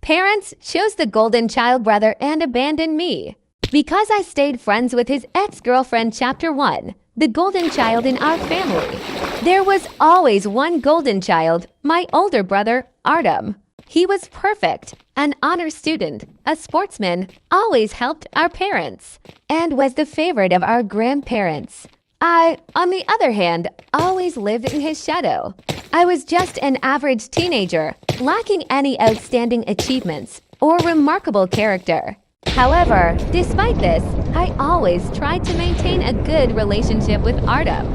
parents chose the golden child brother and abandoned me. Because I stayed friends with his ex-girlfriend. Chapter 1. The golden child in our family. There was always one golden child, my older brother, Artem. He was perfect, an honor student, a sportsman, always helped our parents, and was the favorite of our grandparents. I, on the other hand, always lived in his shadow. I was just an average teenager, lacking any outstanding achievements or remarkable character. However, despite this, I always tried to maintain a good relationship with Artem.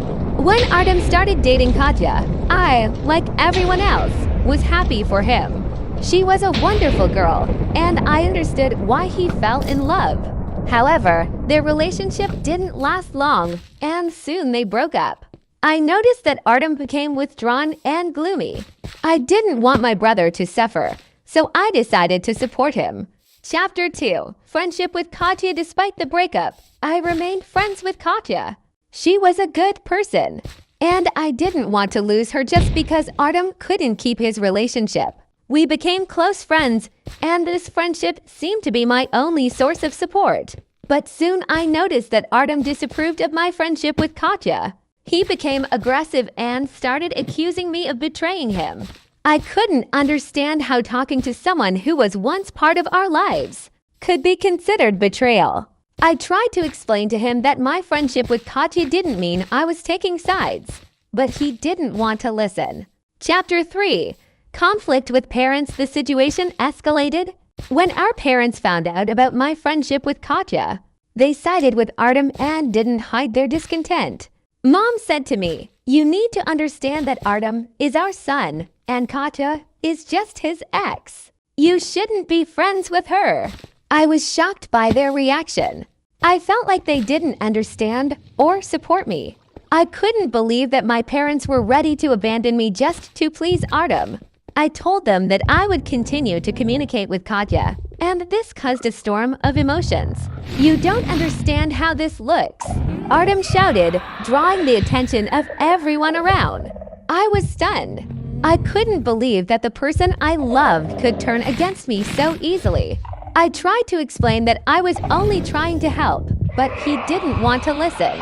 When Artem started dating Katya, I, like everyone else, was happy for him. She was a wonderful girl, and I understood why he fell in love. However, their relationship didn't last long, and soon they broke up. I noticed that Artem became withdrawn and gloomy. I didn't want my brother to suffer, so I decided to support him. Chapter 2. Friendship with Katya. Despite the breakup, I remained friends with Katya. She was a good person, and I didn't want to lose her just because Artem couldn't keep his relationship. We became close friends, and this friendship seemed to be my only source of support. But soon I noticed that Artem disapproved of my friendship with Katya. He became aggressive and started accusing me of betraying him. I couldn't understand how talking to someone who was once part of our lives could be considered betrayal. I tried to explain to him that my friendship with Katya didn't mean I was taking sides, but he didn't want to listen. Chapter 3. Conflict with parents. The situation escalated when our parents found out about my friendship with Katya. They sided with Artem and didn't hide their discontent. Mom said to me, "You need to understand that Artem is our son and Katya is just his ex. You shouldn't be friends with her." I was shocked by their reaction. I felt like they didn't understand or support me. I couldn't believe that my parents were ready to abandon me just to please Artem. I told them that I would continue to communicate with Katya, and this caused a storm of emotions. "You don't understand how this looks," Artem shouted, drawing the attention of everyone around. I was stunned. I couldn't believe that the person I loved could turn against me so easily. I tried to explain that I was only trying to help, but he didn't want to listen.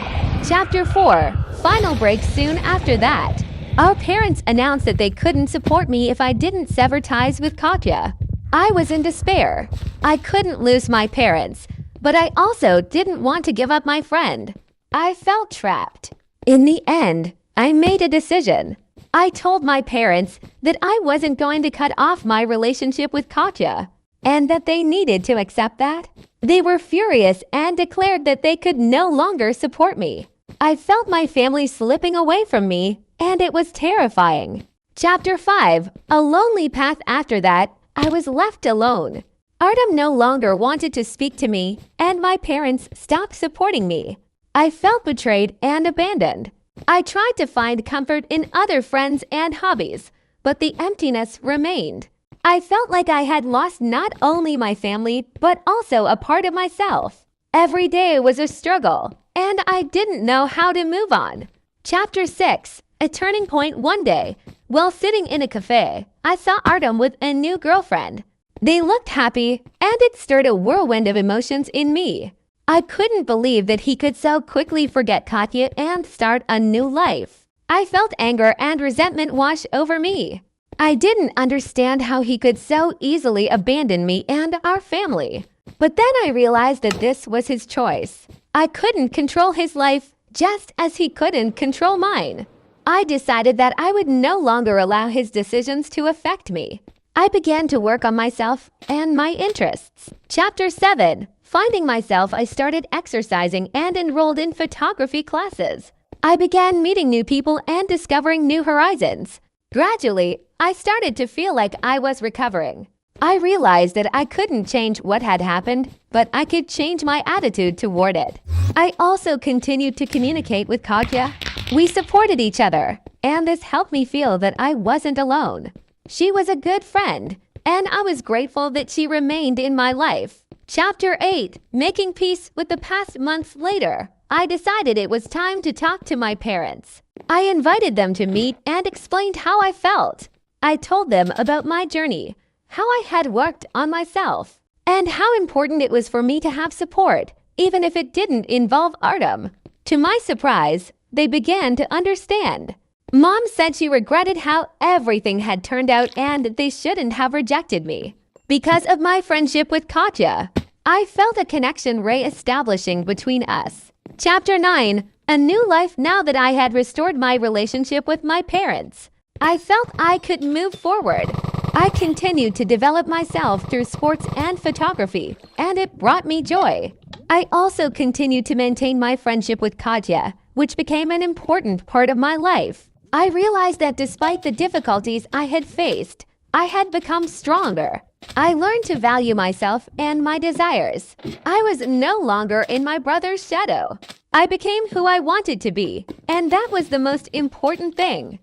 Chapter 4. Final break. Soon after that, our parents announced that they couldn't support me if I didn't sever ties with Katya. I was in despair. I couldn't lose my parents, but I also didn't want to give up my friend. I felt trapped. In the end, I made a decision. I told my parents that I wasn't going to cut off my relationship with Katya, and that they needed to accept that. They were furious and declared that they could no longer support me. I felt my family slipping away from me, and it was terrifying. Chapter 5. A lonely path. After that, I was left alone. Artem no longer wanted to speak to me, and my parents stopped supporting me. I felt betrayed and abandoned. I tried to find comfort in other friends and hobbies, but the emptiness remained. I felt like I had lost not only my family, but also a part of myself. Every day was a struggle, and I didn't know how to move on. Chapter 6. A turning point. One day, while sitting in a cafe, I saw Artem with a new girlfriend. They looked happy, and it stirred a whirlwind of emotions in me. I couldn't believe that he could so quickly forget Katya and start a new life. I felt anger and resentment wash over me. I didn't understand how he could so easily abandon me and our family. But then I realized that this was his choice. I couldn't control his life, just as he couldn't control mine. I decided that I would no longer allow his decisions to affect me. I began to work on myself and my interests. Chapter 7. Finding myself. I started exercising and enrolled in photography classes. I began meeting new people and discovering new horizons. Gradually, I started to feel like I was recovering. I realized that I couldn't change what had happened, but I could change my attitude toward it. I also continued to communicate with Katya. We supported each other, and this helped me feel that I wasn't alone. She was a good friend, and I was grateful that she remained in my life. Chapter 8. Making peace with the past. Months later, I decided it was time to talk to my parents. I invited them to meet and explained how I felt. I told them about my journey, how I had worked on myself, and how important it was for me to have support, even if it didn't involve Artem. To my surprise, they began to understand. Mom said she regretted how everything had turned out and they shouldn't have rejected me. Because of my friendship with Katya, I felt a connection re-establishing between us. Chapter 9. A new life. Now that I had restored my relationship with my parents, I felt I could move forward. I continued to develop myself through sports and photography, and it brought me joy. I also continued to maintain my friendship with Katya, which became an important part of my life. I realized that despite the difficulties I had faced, I had become stronger. I learned to value myself and my desires. I was no longer in my brother's shadow. I became who I wanted to be, and that was the most important thing.